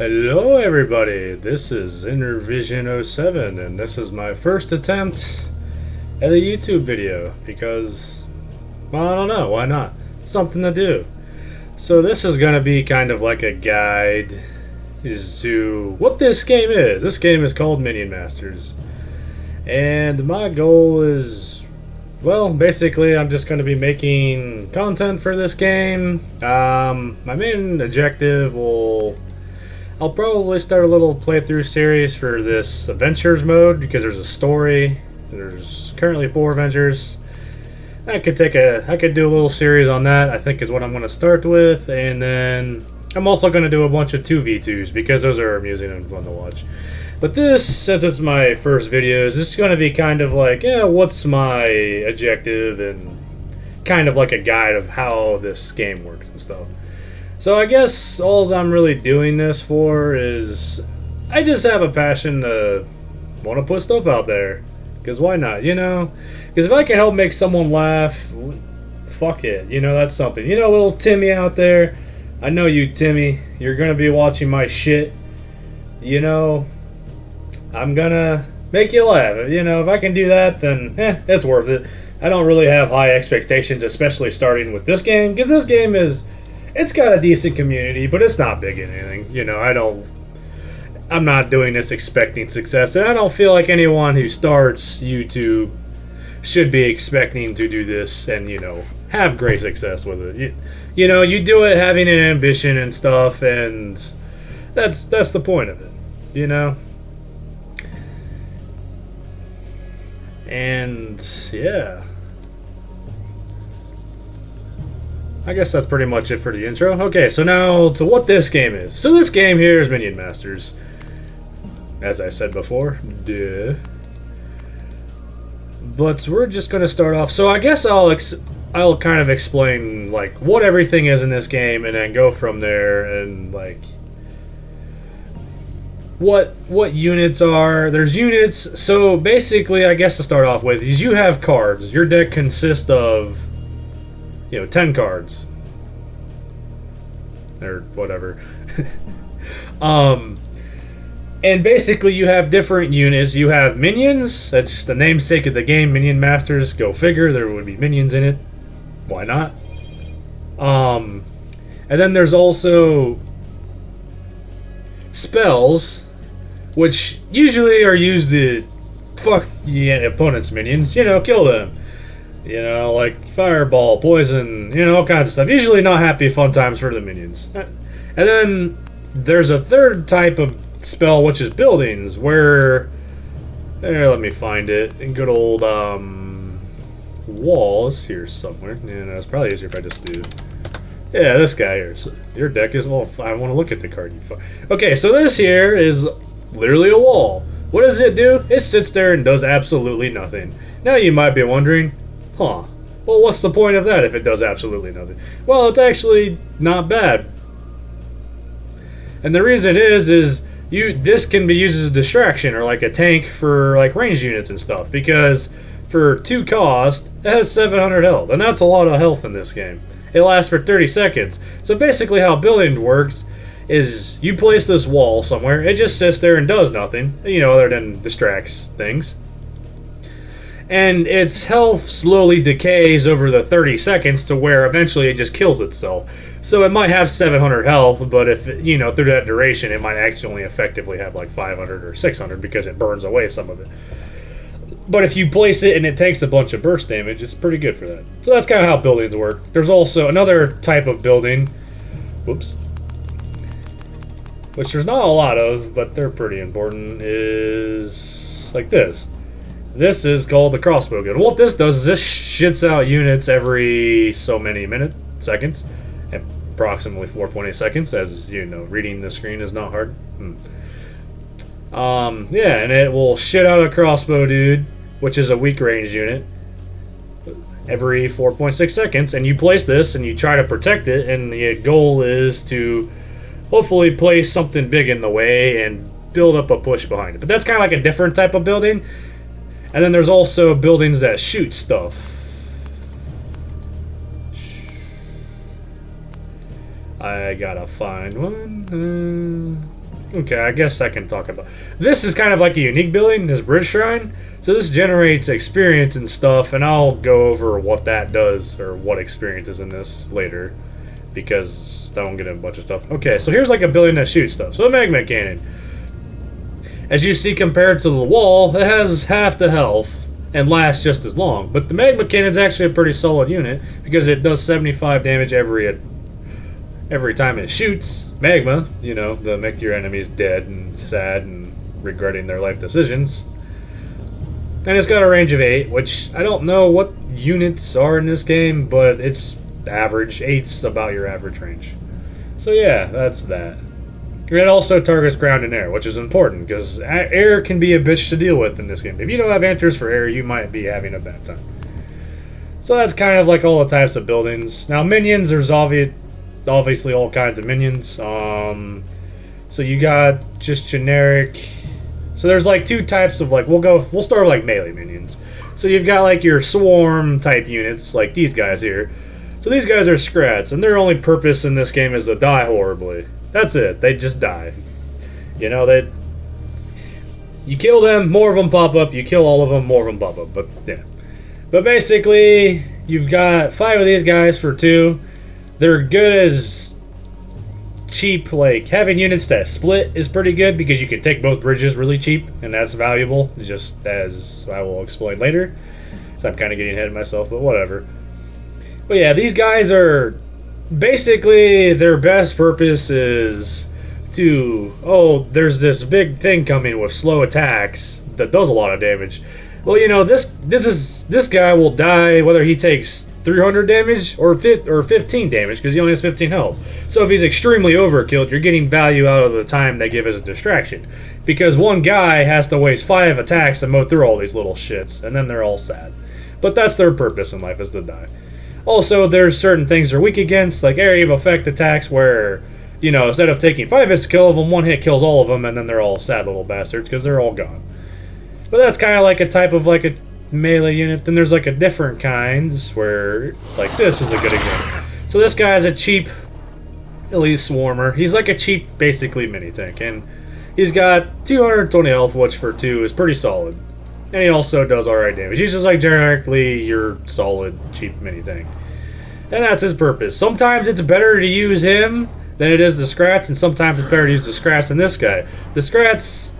Hello everybody, this is InnerVision07 and this is my first attempt at a YouTube video because, well, I don't know, why not? Something to do. So this is going to be kind of like a guide to what this game is. This game is called Minion Masters. And my goal is, well, basically I'm just going to be making content for this game. My main objective I'll probably start a little playthrough series for this adventures mode because there's a story. There's currently 4 adventures. I could do a little series on that, I think is what I'm going to start with, and then I'm also going to do a bunch of 2v2s because those are amusing and fun to watch. But this, since it's my first video, is just going to be kind of like, what's my objective and kind of like a guide of how this game works and stuff. So I guess all I'm really doing this for is I just have a passion to want to put stuff out there. Because why not, you know? Because if I can help make someone laugh, fuck it, you know, that's something. You know, little Timmy out there, I know you, Timmy, you're going to be watching my shit. You know, I'm going to make you laugh. You know, if I can do that, then, it's worth it. I don't really have high expectations, especially starting with this game, because this game it's got a decent community, but it's not big in anything. You know, I'm not doing this expecting success, and I don't feel like anyone who starts YouTube should be expecting to do this and, you know, have great success with it. You know, you do it having an ambition and stuff, and that's the point of it, you know? And, yeah. I guess that's pretty much it for the intro. Okay, so now to what this game is. So this game here is Minion Masters. As I said before. Duh. But we're just going to start off. So I guess I'll kind of explain like what everything is in this game and then go from there and like what units are. There's units. So basically, I guess to start off with is you have cards. Your deck consists of 10 cards. Or whatever. And basically you have different units. You have minions. That's the namesake of the game, Minion Masters. Go figure, there would be minions in it. Why not? And then there's also spells, which usually are used to fuck the opponent's minions. Kill them. Like fireball, poison, all kinds of stuff. Usually not happy, fun times for the minions. And then there's a third type of spell, which is buildings, where... let me find it. In good old, walls here somewhere. Yeah, it's probably easier if I just do... Yeah, this guy here. So your deck is... Well, I want to look at the card. Okay, so this here is literally a wall. What does it do? It sits there and does absolutely nothing. Now you might be wondering... Huh. Well, what's the point of that if it does absolutely nothing? Well, it's actually not bad. And the reason is this can be used as a distraction or like a tank for like ranged units and stuff, because for 2 cost, it has 700 health, and that's a lot of health in this game. It lasts for 30 seconds. So basically how building works is you place this wall somewhere, it just sits there and does nothing, other than distracts things. And its health slowly decays over the 30 seconds to where eventually it just kills itself. So it might have 700 health, but if, through that duration, it might actually only effectively have like 500 or 600 because it burns away some of it. But if you place it and it takes a bunch of burst damage, it's pretty good for that. So that's kind of how buildings work. There's also another type of building, whoops, which there's not a lot of, but they're pretty important, is like this. This is called the crossbow gun. What this does is this shits out units every so many seconds, approximately 4.8 seconds, as reading the screen is not hard. Yeah, and it will shit out a crossbow dude, which is a weak range unit, every 4.6 seconds, and you place this and you try to protect it, and the goal is to hopefully place something big in the way and build up a push behind it. But that's kind of like a different type of building. And then there's also buildings that shoot stuff. I gotta find one. Okay, I guess I can talk about... This is kind of like a unique building, this Bridge Shrine. So this generates experience and stuff, and I'll go over what that does, or what experience is in this later, because I don't get in a bunch of stuff. Okay, so here's like a building that shoots stuff. So the Magma Cannon. As you see, compared to the wall, it has half the health and lasts just as long. But the Magma Cannon's actually a pretty solid unit, because it does 75 damage every time it shoots magma, you know, to make your enemies dead and sad and regretting their life decisions. And it's got a range of 8, which I don't know what units are in this game, but it's average. 8's about your average range. So yeah, that's that. It also targets ground and air, which is important, because air can be a bitch to deal with in this game. If you don't have answers for air, you might be having a bad time. So that's kind of like all the types of buildings. Now minions, there's obviously all kinds of minions. So you got just generic. So there's like 2 types of like we'll start with like melee minions. So you've got like your swarm type units, like these guys here. So these guys are scrats, and their only purpose in this game is to die horribly. That's it. They just die. You know, you kill them, more of them pop up. You kill all of them, more of them pop up. But yeah. But basically, you've got 5 of these guys for 2. They're good as cheap, like having units that split is pretty good because you can take both bridges really cheap, and that's valuable, just as I will explain later. So I'm kind of getting ahead of myself, but whatever. But yeah, these guys are basically their best purpose is to, there's this big thing coming with slow attacks that does a lot of damage. Well, you know, this guy will die whether he takes 300 damage or 15 damage, because he only has 15 health. So if he's extremely overkilled, you're getting value out of the time they give as a distraction. Because one guy has to waste 5 attacks to mow through all these little shits, and then they're all sad. But that's their purpose in life, is to die. Also, there's certain things they're weak against, like area of effect attacks where, you know, instead of taking 5 hits to kill them, 1 hit kills all of them, and then they're all sad little bastards, because they're all gone. But that's kind of like a type of like a melee unit. Then there's like a different kind where, like, this is a good example. So this guy is a cheap elite swarmer. He's like a cheap, basically, mini tank, and he's got 220 health, which for 2 is pretty solid. And he also does alright damage. He's just like generically your solid, cheap mini tank. And that's his purpose. Sometimes it's better to use him than it is the scrats, and sometimes it's better to use the scrats than this guy. The scrats,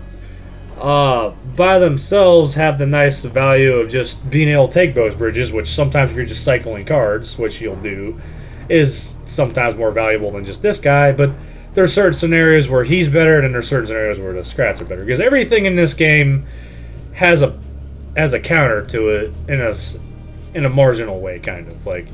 by themselves, have the nice value of just being able to take those bridges, which sometimes if you're just cycling cards, which you'll do, is sometimes more valuable than just this guy. But there are certain scenarios where he's better, and there are certain scenarios where the scrats are better. Because everything in this game has a counter to it in a marginal way, kind of. Like,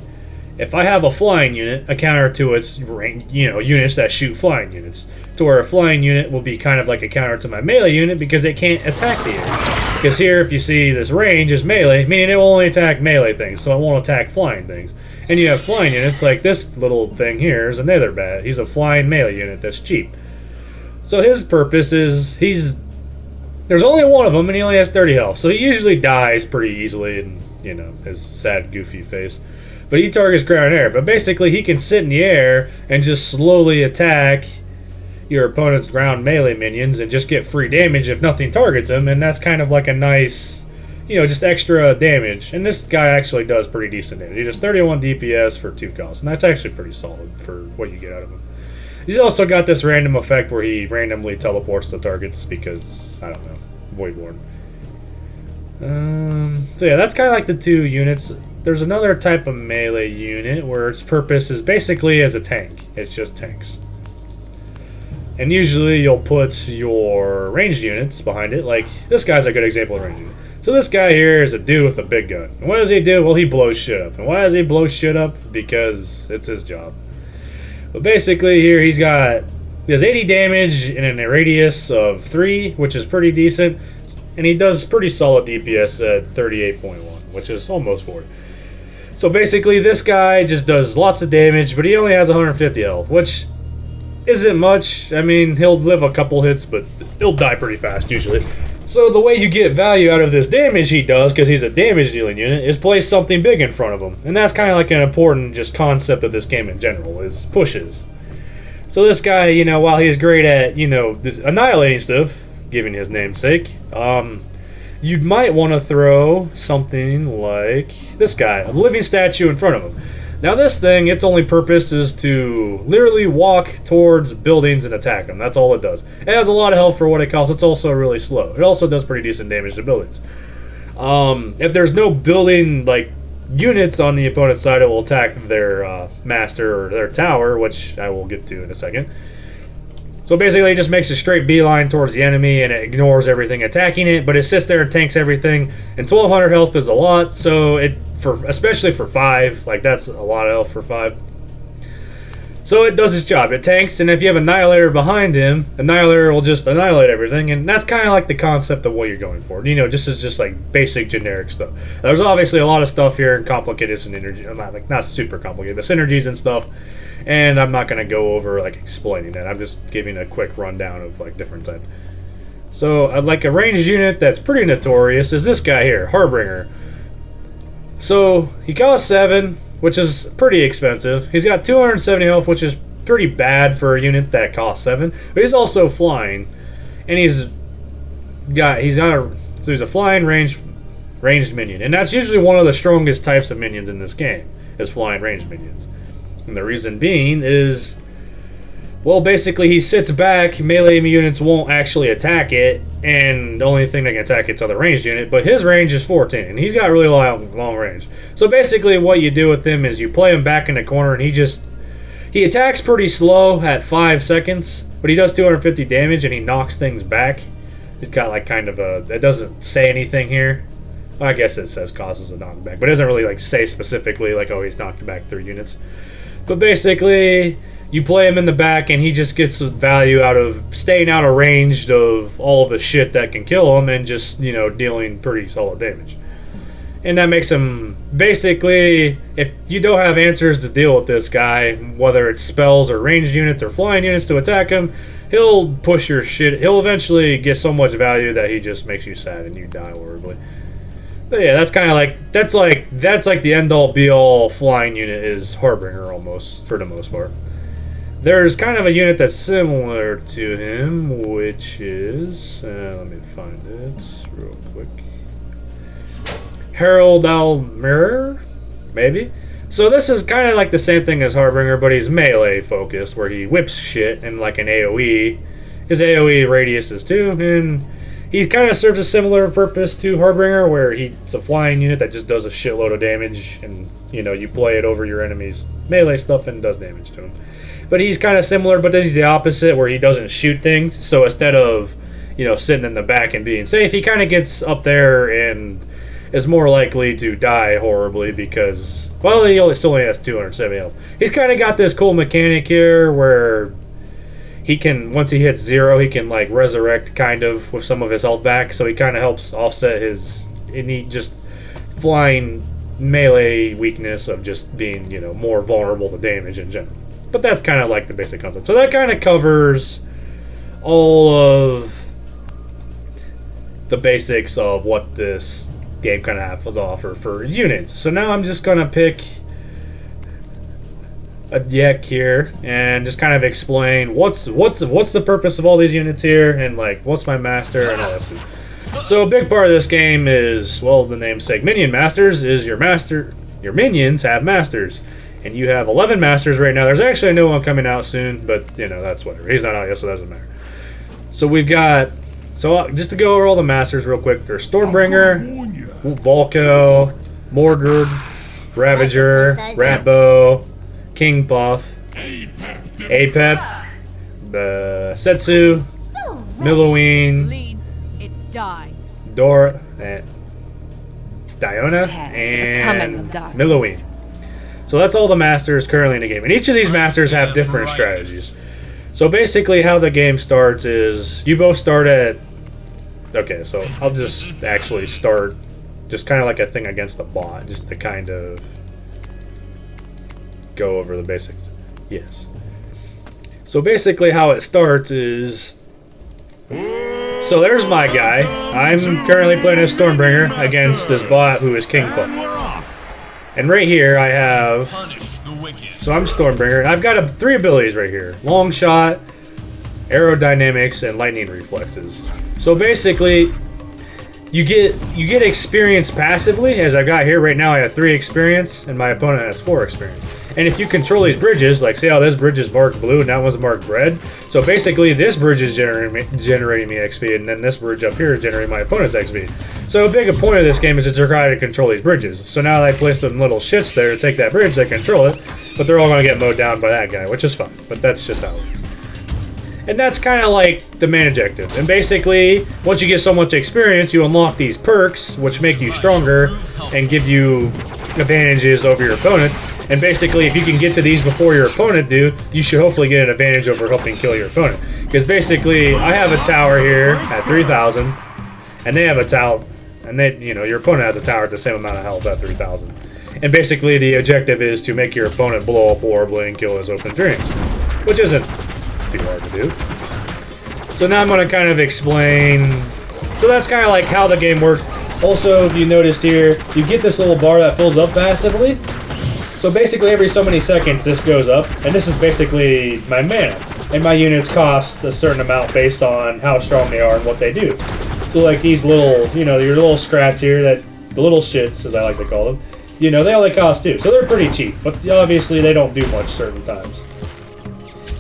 if I have a flying unit, a counter to its, you know, units that shoot flying units. To where a flying unit will be kind of like a counter to my melee unit because it can't attack the air. Because here, if you see this range is melee, meaning it will only attack melee things, so it won't attack flying things. And you have flying units like this little thing here is another bad. He's a flying melee unit that's cheap. So his purpose is, there's only 1 of them and he only has 30 health. So he usually dies pretty easily, and, you know, his sad, goofy face. But he targets ground and air. But basically, he can sit in the air and just slowly attack your opponent's ground melee minions and just get free damage if nothing targets him. And that's kind of like a nice, you know, just extra damage. And this guy actually does pretty decent damage. He does 31 DPS for 2 costs. And that's actually pretty solid for what you get out of him. He's also got this random effect where he randomly teleports to targets because, I don't know, Voidborn. So yeah, that's kind of like the 2 units. There's another type of melee unit where its purpose is basically as a tank. It's just tanks. And usually you'll put your ranged units behind it. Like, this guy's a good example of ranged unit. So this guy here is a dude with a big gun. And what does he do? Well, he blows shit up. And why does he blow shit up? Because it's his job. But basically here he has 80 damage in a radius of 3, which is pretty decent. And he does pretty solid DPS at 38.1, which is almost 40. So basically this guy just does lots of damage, but he only has 150 health, which isn't much. I mean, he'll live a couple hits, but he'll die pretty fast usually. So the way you get value out of this damage he does, because he's a damage dealing unit, is place something big in front of him. And that's kind of like an important just concept of this game in general, is pushes. So this guy, you know, while he's great at, you know, annihilating stuff, given his namesake, you might want to throw something like this guy, a living statue in front of him. Now this thing, its only purpose is to literally walk towards buildings and attack them. That's all it does. It has a lot of health for what it costs. It's also really slow. It also does pretty decent damage to buildings. If there's no building, like, units on the opponent's side, it will attack their master or their tower, which I will get to in a second. So basically it just makes a straight beeline towards the enemy and it ignores everything attacking it, but it sits there and tanks everything. And 1200 health is a lot, so especially for 5, like that's a lot of health for 5. So it does its job. It tanks, and if you have Annihilator behind him, Annihilator will just annihilate everything, and that's kind of like the concept of what you're going for. You know, just like basic generic stuff. There's obviously a lot of stuff here and complicated synergy, not super complicated, but synergies and stuff. And I'm not going to go over like explaining that. I'm just giving a quick rundown of like different types. So like a ranged unit that's pretty notorious is this guy here, Harbinger. So he costs 7, which is pretty expensive. He's got 270 health, which is pretty bad for a unit that costs 7. But he's also flying, and he's a flying ranged minion, and that's usually one of the strongest types of minions in this game, is flying ranged minions. And the reason being is, well, basically he sits back, melee units won't actually attack it, and the only thing that can attack it's other ranged unit, but his range is 14, and he's got really long range. So basically what you do with him is you play him back in the corner, and he attacks pretty slow at 5 seconds, but he does 250 damage, and he knocks things back. He's got like kind of it doesn't say anything here. I guess it says causes a knockback, but it doesn't really like say specifically like, oh, he's knocked back 3 units. But basically, you play him in the back, and he just gets value out of staying out of range of all of the shit that can kill him, and just, you know, dealing pretty solid damage. And that makes him, basically, if you don't have answers to deal with this guy, whether it's spells or ranged units or flying units to attack him, he'll push your shit. He'll eventually get so much value that he just makes you sad and you die horribly. But yeah, that's kind of like that's like the end-all be-all flying unit is Harbinger almost, for the most part. There's kind of a unit that's similar to him, which is let me find it real quick. Herald Almir, maybe. So this is kind of like the same thing as Harbinger, but he's melee focused, where he whips shit and like an AOE. His AOE radius is 2, and he kind of serves a similar purpose to Harbinger, where it's a flying unit that just does a shitload of damage, and, you know, you play it over your enemy's melee stuff and does damage to him. But he's kind of similar, but he's the opposite, where he doesn't shoot things. So instead of, you know, sitting in the back and being safe, he kind of gets up there and is more likely to die horribly because, well, he still only has 270 health. He's kind of got this cool mechanic here where he can, once he hits 0, he can like resurrect kind of with some of his health back, so he kind of helps offset his just flying melee weakness of just being, you know, more vulnerable to damage in general. But that's kind of like the basic concept. So that kind of covers all of the basics of what this game kind of has to offer for units. So now I'm just gonna pick a deck here and just kind of explain what's the purpose of all these units here, and like what's my master and all that stuff. So a big part of this game is, well, the namesake Minion Masters is your master. Your minions have masters, and you have 11 masters right now. There's actually a new one coming out soon, but you know, that's whatever. He's not out yet, so it doesn't matter. So we've got, just to go over all the masters real quick, there's Stormbringer, Volko, Mordred, Ravager, Ratbow, King Puff, Apep, the Setsu, Milloween, Dora, Diona, and Milloween. So that's all the masters currently in the game. And each of these masters have different strategies. So basically how the game starts is you both start at... Okay, so I'll just actually start just kind of like a thing against the bot, just to kind of go over the basics. Yes. So basically how it starts is... So there's my guy. I'm currently playing as Stormbringer against this bot who is King Puff. And right here I have So I'm Stormbringer, and I've got 3 abilities right here. Long Shot, Aerodynamics, and Lightning Reflexes. So basically, you get experience passively, as I've got here. Right now I have 3 experience, and my opponent has 4 experience. And if you control these bridges, like see how this bridge is marked blue and that one's marked red? So basically this bridge is generating me XP, and then this bridge up here is generating my opponent's XP. So a big point of this game is to try to control these bridges. So now I place some little shits there to take that bridge, they control it, but they're all going to get mowed down by that guy, which is fine. But that's just how it works. And that's kind of like the main objective. And basically, once you get so much experience, you unlock these perks, which make you stronger and give you advantages over your opponent. And basically, if you can get to these before your opponent do, you should hopefully get an advantage over helping kill your opponent. Because basically, I have a tower here at 3,000, and they have a tower, and your opponent has a tower at the same amount of health at 3,000. And basically, the objective is to make your opponent blow up horribly and kill his open dreams, which isn't too hard to do. So now I'm going to kind of explain. So that's kind of like how the game works. Also, if you noticed here, you get this little bar that fills up passively. So basically every so many seconds this goes up, and this is basically my mana. And my units cost a certain amount based on how strong they are and what they do. So like these little, your little scrats here, the little shits as I like to call them, they only cost 2. So they're pretty cheap, but obviously they don't do much certain times.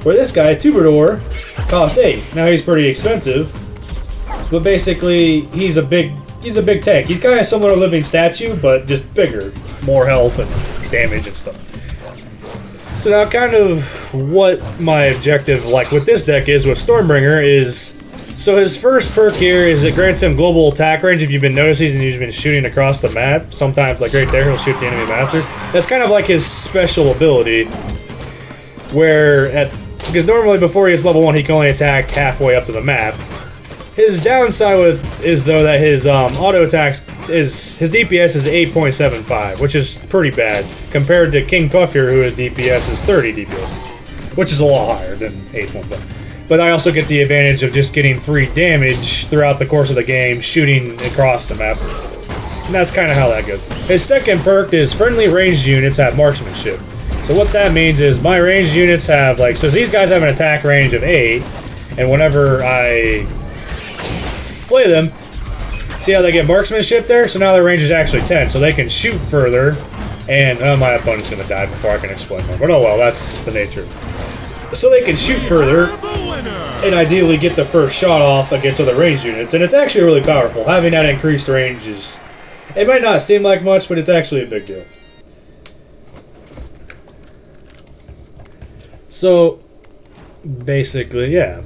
Where this guy, Tubador, cost 8. Now he's pretty expensive, but basically he's a big tank. He's kind of similar to Living Statue, but just bigger, more health and damage and stuff. So now kind of what my objective, like with this deck is, with Stormbringer is, so his first perk here is it grants him global attack range. If you've been noticing, he's been shooting across the map. Sometimes, like right there, he'll shoot the enemy master. That's kind of like his special ability, because normally before he gets level 1, he can only attack halfway up to the map. His downside is though that his auto attacks his DPS is 8.75, which is pretty bad compared to King Puff here, who his DPS is 30 DPS, which is a lot higher than 8.5. But I also get the advantage of just getting free damage throughout the course of the game, shooting across the map, and that's kind of how that goes. His second perk is friendly ranged units have marksmanship. So what that means is my ranged units have so these guys have an attack range of 8, and whenever I play them, see how they get marksmanship there? So now their range is actually 10, so they can shoot further, and my opponent's going to die before I can explain more. But oh well, that's the nature. So they can shoot further, and ideally get the first shot off against other ranged units, and it's actually really powerful. Having that increased range it might not seem like much, but it's actually a big deal. So, basically, yeah.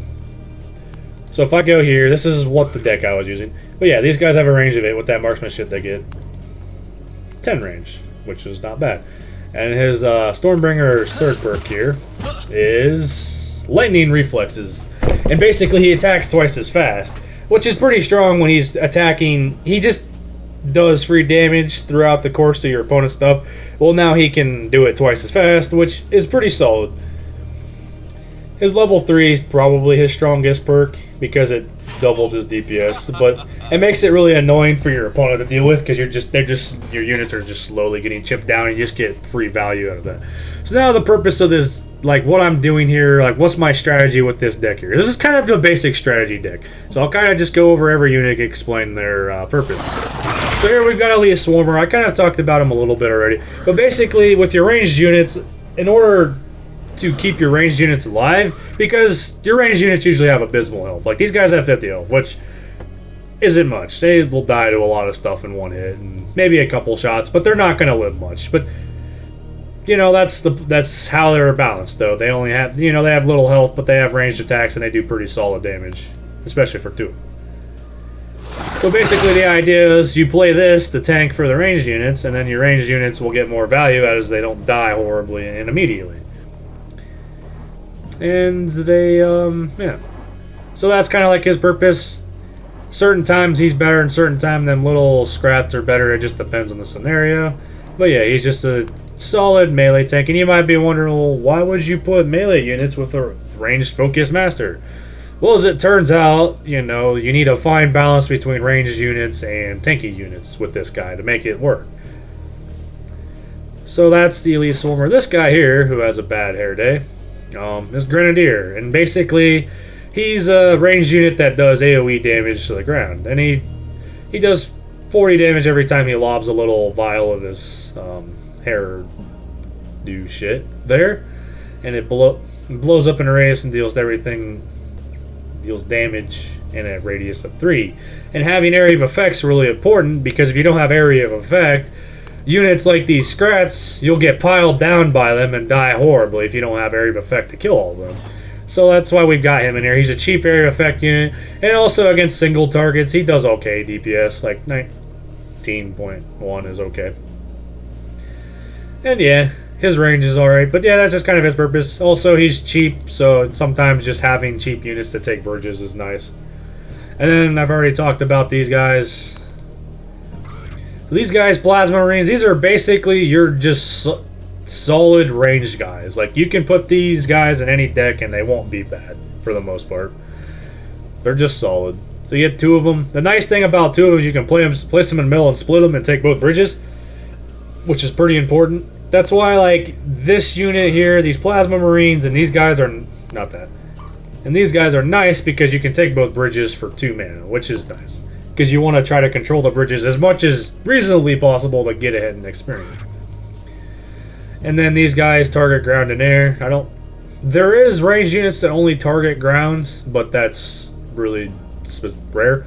So if I go here, this is what the deck I was using. But yeah, these guys have a range of 8. With that marksmanship, they get 10 range, which is not bad. And his Stormbringer's third perk here is Lightning Reflexes. And basically he attacks twice as fast, which is pretty strong when he's attacking. He just does free damage throughout the course of your opponent's stuff. Well, now he can do it twice as fast, which is pretty solid. His level 3 is probably his strongest perk because it doubles his DPS, but it makes it really annoying for your opponent to deal with because your units are just slowly getting chipped down and you just get free value out of that. So now the purpose of this, what I'm doing here, what's my strategy with this deck here? This is kind of a basic strategy deck, so I'll kind of just go over every unit and explain their purpose. So here we've got Elias Swarmer. I kind of talked about him a little bit already, but basically with your ranged units, in order to keep your ranged units alive, because your ranged units usually have abysmal health. Like these guys have 50 health, which isn't much. They will die to a lot of stuff in one hit, and maybe a couple shots, but they're not going to live much. But that's how they're balanced, though. They only have they have little health, but they have ranged attacks and they do pretty solid damage, especially for 2. So basically the idea is you play this to tank for the ranged units, and then your ranged units will get more value as they don't die horribly and immediately. And they, yeah. So that's kind of like his purpose. Certain times he's better, and certain times them little scraps are better. It just depends on the scenario. But yeah, he's just a solid melee tank. And you might be wondering, well, why would you put melee units with a ranged focus master? Well, as it turns out, you need a fine balance between ranged units and tanky units with this guy to make it work. So that's the Elite Swarmer. This guy here, who has a bad hair day, is Grenadier. And basically, he's a ranged unit that does AoE damage to the ground. And he does 40 damage every time he lobs a little vial of his hair do shit there. And it blows up in a radius and deals damage in a radius of 3. And having area of effects is really important, because if you don't have area of effect, units like these Scrats, you'll get piled down by them and die horribly if you don't have area of effect to kill all of them. So that's why we've got him in here. He's a cheap area of effect unit, and also against single targets, he does okay DPS, like 19.1 is okay. And yeah, his range is alright, but yeah, that's just kind of his purpose. Also, he's cheap, so sometimes just having cheap units to take bridges is nice. And then I've already talked about these guys. So these guys, Plasma Marines, these are basically your just solid ranged guys. Like, you can put these guys in any deck and they won't be bad for the most part. They're just solid. So you get 2 of them. The nice thing about 2 of them is you can place them in the middle and split them and take both bridges, which is pretty important. That's why, like, this unit here, these Plasma Marines, and these guys are not that. And these guys are nice because you can take both bridges for 2 mana, which is nice. Because you want to try to control the bridges as much as reasonably possible to get ahead in experience. And then these guys target ground and air. There is ranged units that only target ground, but that's really rare.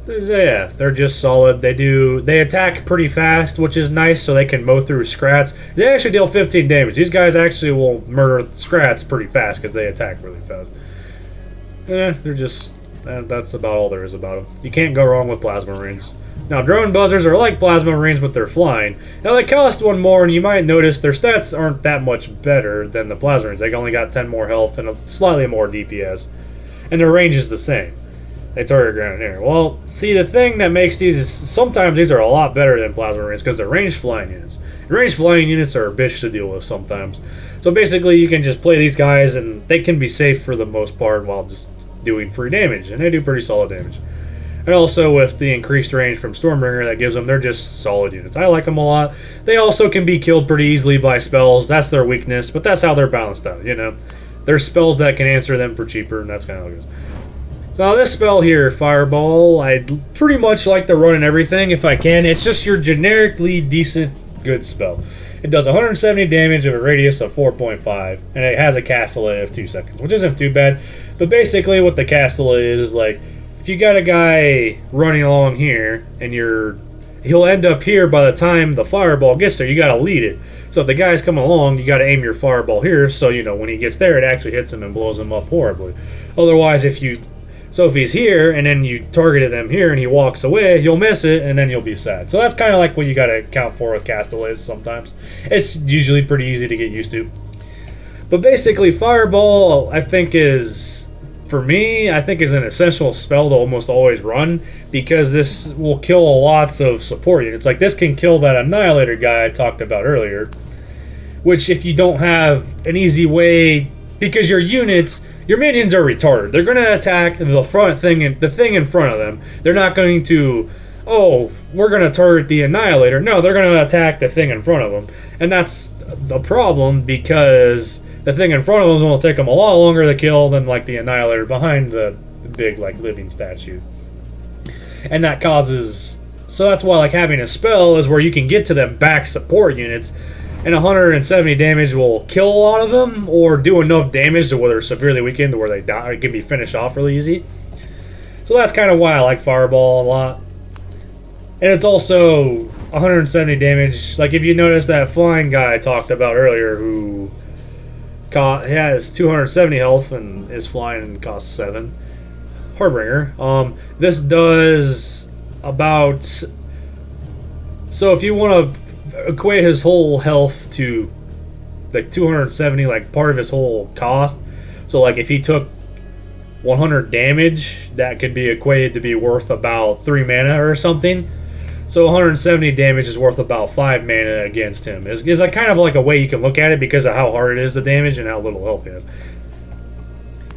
Yeah, they're just solid. They attack pretty fast, which is nice, so they can mow through Scrats. They actually deal 15 damage. These guys actually will murder Scrats pretty fast because they attack really fast. Yeah, they're just... that's about all there is about them. You can't go wrong with Plasma Marines. Now, Drone Buzzers are like Plasma Marines, but they're flying. Now, they cost 1 more, and you might notice their stats aren't that much better than the Plasma Marines. They only got 10 more health and a slightly more DPS. And their range is the same. They target ground and air. Well, see, the thing that makes these is sometimes these are a lot better than Plasma Marines because they're ranged flying units. And ranged flying units are a bitch to deal with sometimes. So basically, you can just play these guys, and they can be safe for the most part while just doing free damage. And they do pretty solid damage. And also with the increased range from Stormbringer that gives them, they're just solid units. I like them a lot. They also can be killed pretty easily by spells. That's their weakness, but that's how they're balanced out, you know. There's spells that can answer them for cheaper, and that's kind of how it goes. So now this spell here, Fireball, I'd pretty much like to run in everything if I can. It's just your generically decent, good spell. It does 170 damage of a radius of 4.5, and it has a cast delay of 2 seconds, which isn't too bad. But basically what the cast delay is like, if you got a guy running along here, and he'll end up here by the time the Fireball gets there, you gotta lead it. So if the guy's coming along, you gotta aim your Fireball here, so you know when he gets there, it actually hits him and blows him up horribly. Otherwise, if he's here, and then you targeted him here, and he walks away, you'll miss it, and then you'll be sad. So that's kind of like what you gotta account for with cast delays sometimes. It's usually pretty easy to get used to. But basically, Fireball, I think is an essential spell to almost always run, because this will kill lots of support units. Like, this can kill that Annihilator guy I talked about earlier, which if you don't have an easy way, because your minions are retarded. They're going to attack the thing in front of them. They're not going to, we're going to target the Annihilator. No, they're going to attack the thing in front of them. And that's the problem, because the thing in front of them will take them a lot longer to kill than like the Annihilator behind the big like living statue. And that causes... So that's why like having a spell is where you can get to them back support units, and 170 damage will kill a lot of them, or do enough damage to where they're severely weakened to where they die, it can be finished off really easy. So that's kind of why I like Fireball a lot. And it's also 170 damage. Like if you notice that flying guy I talked about earlier, who has 270 health and is flying and costs 7. Harbinger. This does about... So if you want to equate his whole health to like 270, like part of his whole cost. So like if he took 100 damage, that could be equated to be worth about 3 mana or something. So 170 damage is worth about 5 mana against him. Is like kind of like a way you can look at it because of how hard it is, the damage, and how little health he has.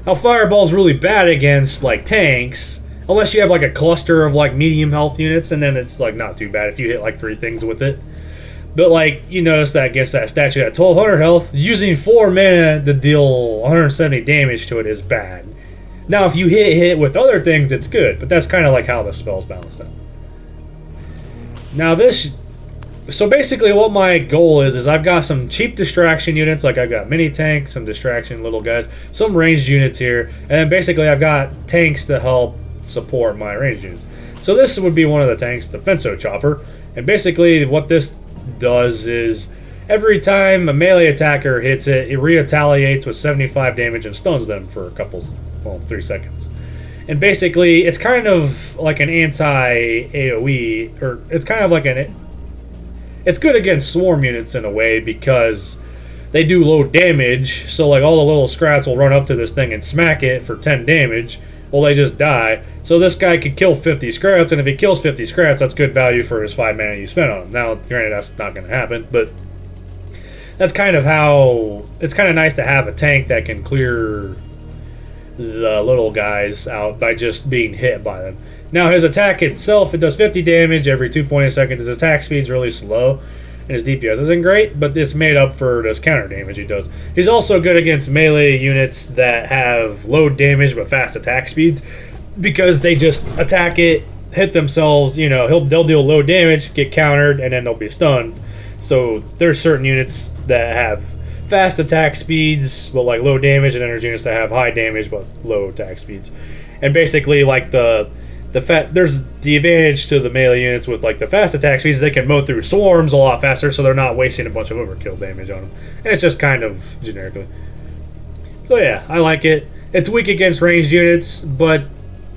Now Fireball's really bad against like tanks, unless you have like a cluster of like medium health units, and then it's like not too bad if you hit like 3 things with it. But like you notice that against that statue at 1200 health, using 4 mana to deal 170 damage to it is bad. Now if you hit with other things, it's good, but that's kind of like how the spell's balanced out. Now so basically what my goal is I've got some cheap distraction units, like I've got mini tank, some distraction little guys, some ranged units here, and then basically I've got tanks to help support my ranged units. So this would be one of the tanks, the Fenso Chopper, and basically what this does is every time a melee attacker hits it, it retaliates with 75 damage and stuns them for 3 seconds. And basically, it's kind of like an anti-AoE, or it's kind of like it's good against swarm units in a way because they do low damage, so like all the little scrats will run up to this thing and smack it for 10 damage, well they just die. So this guy could kill 50 scrats, and if he kills 50 scrats, that's good value for his 5 mana you spent on him. Now, granted, that's not going to happen, but that's kind of how it's kind of nice to have a tank that can clear the little guys out by just being hit by them. Now his attack itself, it does 50 damage every 2.8 seconds. His attack speed's really slow, and his DPS isn't great, but it's made up for this counter damage he does. He's also good against melee units that have low damage but fast attack speeds, because they just attack it, hit themselves, they'll deal low damage, get countered, and then they'll be stunned. So there's certain units that have fast attack speeds but like low damage, and then there's units that have high damage but low attack speeds. And basically like there's the advantage to the melee units with like the fast attack speeds, they can mow through swarms a lot faster, so they're not wasting a bunch of overkill damage on them. And it's just kind of generically. So yeah, I like it. It's weak against ranged units, but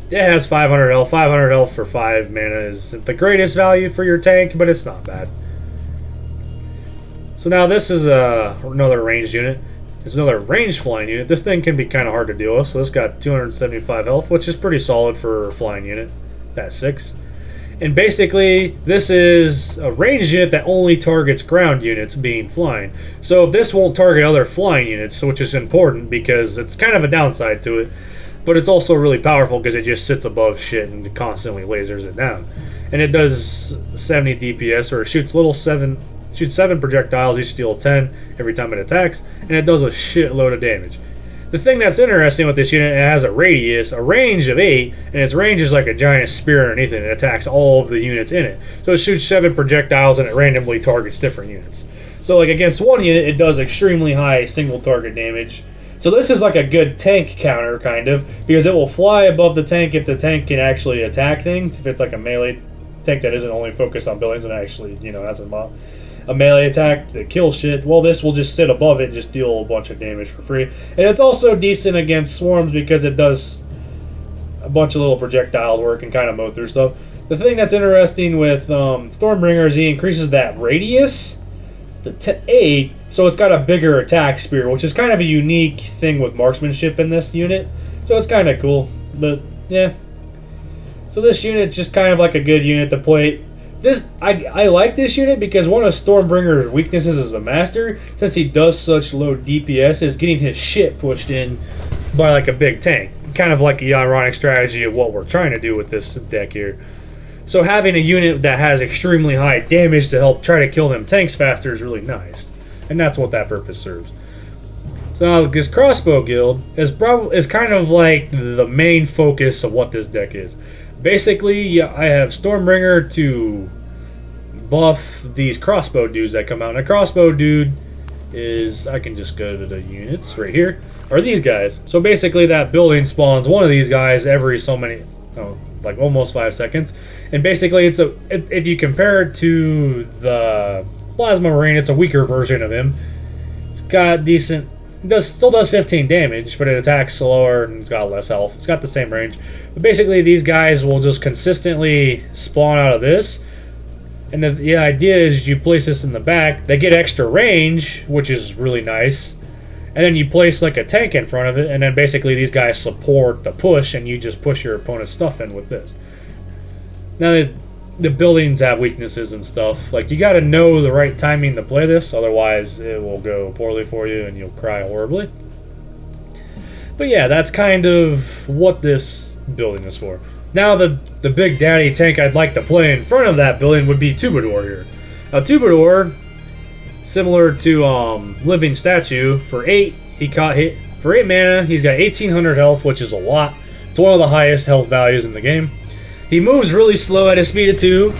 it has 500 health. 500 health for 5 mana isn't the greatest value for your tank, but it's not bad. So now this is another ranged unit. It's another ranged flying unit. This thing can be kind of hard to deal with. So this got 275 health, which is pretty solid for a flying unit. That's 6. And basically, this is a ranged unit that only targets ground units being flying. So this won't target other flying units, which is important because it's kind of a downside to it. But it's also really powerful because it just sits above shit and constantly lasers it down. And it does 70 DPS, or it shoots 7 projectiles, each deal 10 every time it attacks, and it does a shitload of damage. The thing that's interesting with this unit, it has a range of 8, and its range is like a giant spear underneath it, and it attacks all of the units in it. So it shoots 7 projectiles, and it randomly targets different units. So like against one unit, it does extremely high single target damage. So this is like a good tank counter, kind of, because it will fly above the tank if the tank can actually attack things. If it's like a melee tank that isn't only focused on buildings and actually, has a melee attack that kills shit, well, this will just sit above it and just deal a bunch of damage for free. And it's also decent against swarms because it does a bunch of little projectiles where it can kind of mow through stuff. The thing that's interesting with Stormbringer is he increases that radius to 8, so it's got a bigger attack spear, which is kind of a unique thing with marksmanship in this unit. So it's kind of cool, but yeah. So this unit's just kind of like a good unit to play. I like this unit because one of Stormbringer's weaknesses as a master, since he does such low DPS, is getting his shit pushed in by like a big tank. Kind of like the ironic strategy of what we're trying to do with this deck here. So having a unit that has extremely high damage to help try to kill them tanks faster is really nice. And that's what that purpose serves. So now this crossbow guild is kind of like the main focus of what this deck is. Basically, I have Stormbringer to buff these crossbow dudes that come out. And a crossbow dude is, I can just go to the units right here, are these guys. So basically that building spawns one of these guys every so many, like almost 5 seconds. And basically if you compare it to the Plasma Marine, it's a weaker version of him. It's got decent, still does 15 damage, but it attacks slower and it's got less health. It's got the same range. But basically these guys will just consistently spawn out of this. And the idea is you place this in the back. They get extra range, which is really nice. And then you place like a tank in front of it, and then basically these guys support the push, and you just push your opponent's stuff in with this. Now the buildings have weaknesses and stuff. Like, you got to know the right timing to play this, otherwise it will go poorly for you and you'll cry horribly. But yeah, that's kind of what this building is for. Now the big daddy tank I'd like to play in front of that building would be Troubadour here. Now Troubadour, similar to Living Statue, for 8 for 8 mana, he's got 1800 health, which is a lot. It's one of the highest health values in the game. He moves really slow at a speed of 2,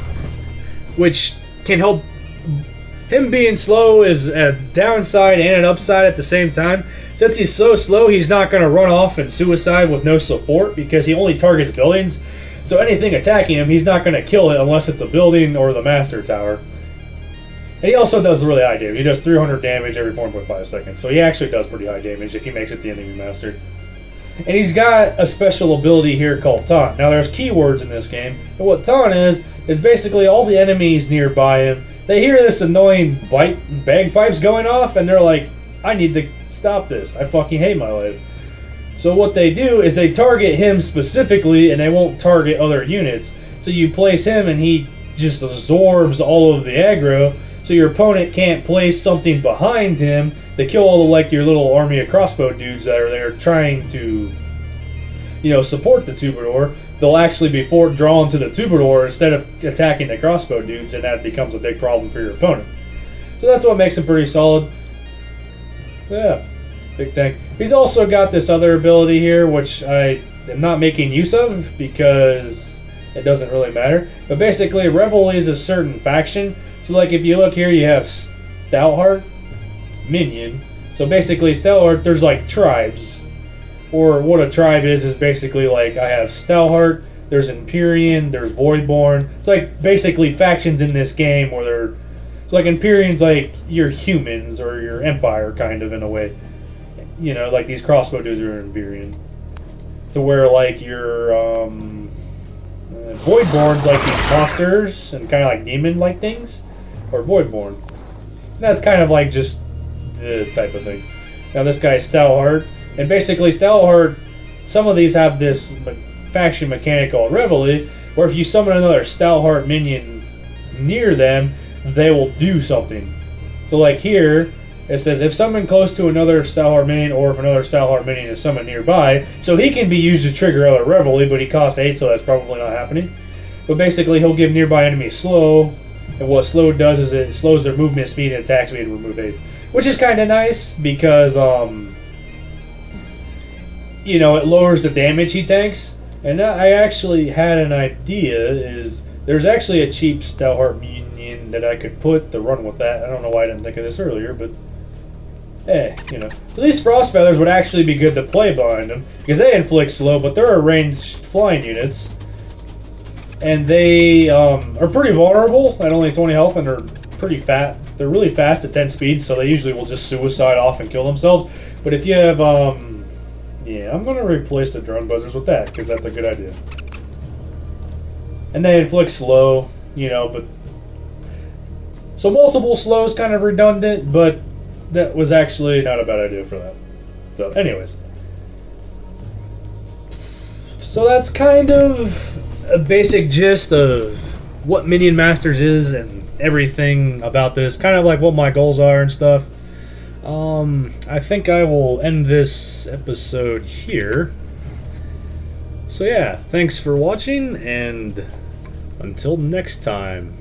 which can help. Him being slow is a downside and an upside at the same time. Since he's so slow, he's not going to run off and suicide with no support because he only targets buildings. So anything attacking him, he's not going to kill it unless it's a building or the Master Tower. And he also does really high damage. He does 300 damage every 4.5 seconds. So he actually does pretty high damage if he makes it the enemy master. And he's got a special ability here called Taunt. Now there's keywords in this game. But what Taunt is basically all the enemies nearby him, they hear this annoying bagpipes going off, and they're like, I need to stop this. I fucking hate my life. So what they do is they target him specifically, and they won't target other units. So you place him, and he just absorbs all of the aggro, so your opponent can't place something behind him to kill all the, like, your little army of crossbow dudes that are there trying to, you know, support the Troubadour. They'll actually be drawn to the Troubadour instead of attacking the crossbow dudes, and that becomes a big problem for your opponent. So that's what makes him pretty solid. Yeah, big tank. He's also got this other ability here, which I am not making use of because it doesn't really matter. But basically, Reveille is a certain faction. So, like, if you look here, you have Stoutheart, Minion. So basically, Stoutheart, there's like tribes. Or what a tribe is basically like, I have Stoutheart, there's Empyrean, there's Voidborn. It's like basically factions in this game where they're... So like Empyrean's like your humans or your Empire, kind of, in a way. You know, like these crossbow dudes are Empyrean. To where like your Voidborn's like these monsters and kind of like demon-like things. Or Voidborn. And that's kind of like just the type of thing. Now this guy's Stoutheart. And basically, Stoutheart, some of these have this faction mechanic called Reveille, where if you summon another Stoutheart minion near them, they will do something. So like here, it says, if summoned close to another Stoutheart minion, or if another Stoutheart minion is summoned nearby, so he can be used to trigger other Reveille, but he costs 8, so that's probably not happening. But basically, he'll give nearby enemies slow, and what slow does is it slows their movement speed and attack speed and remove haste. Which is kind of nice, because, you know, it lowers the damage he tanks. And I actually had an idea, is there's actually a cheap Stoutheart minion that I could put to run with that. I don't know why I didn't think of this earlier, but you know. These Frost Feathers would actually be good to play behind them, because they inflict slow, but they're ranged flying units. And they are pretty vulnerable at only 20 health, and they're pretty fat. They're really fast at 10 speed, so they usually will just suicide off and kill themselves. But if you have, yeah, I'm going to replace the drone buzzers with that, because that's a good idea. And they inflict slow, you know, but... So multiple slow is kind of redundant, but that was actually not a bad idea for that. So, anyways. So that's kind of a basic gist of what Minion Masters is and everything about this. Kind of like what my goals are and stuff. I think I will end this episode here. So yeah, thanks for watching, and until next time.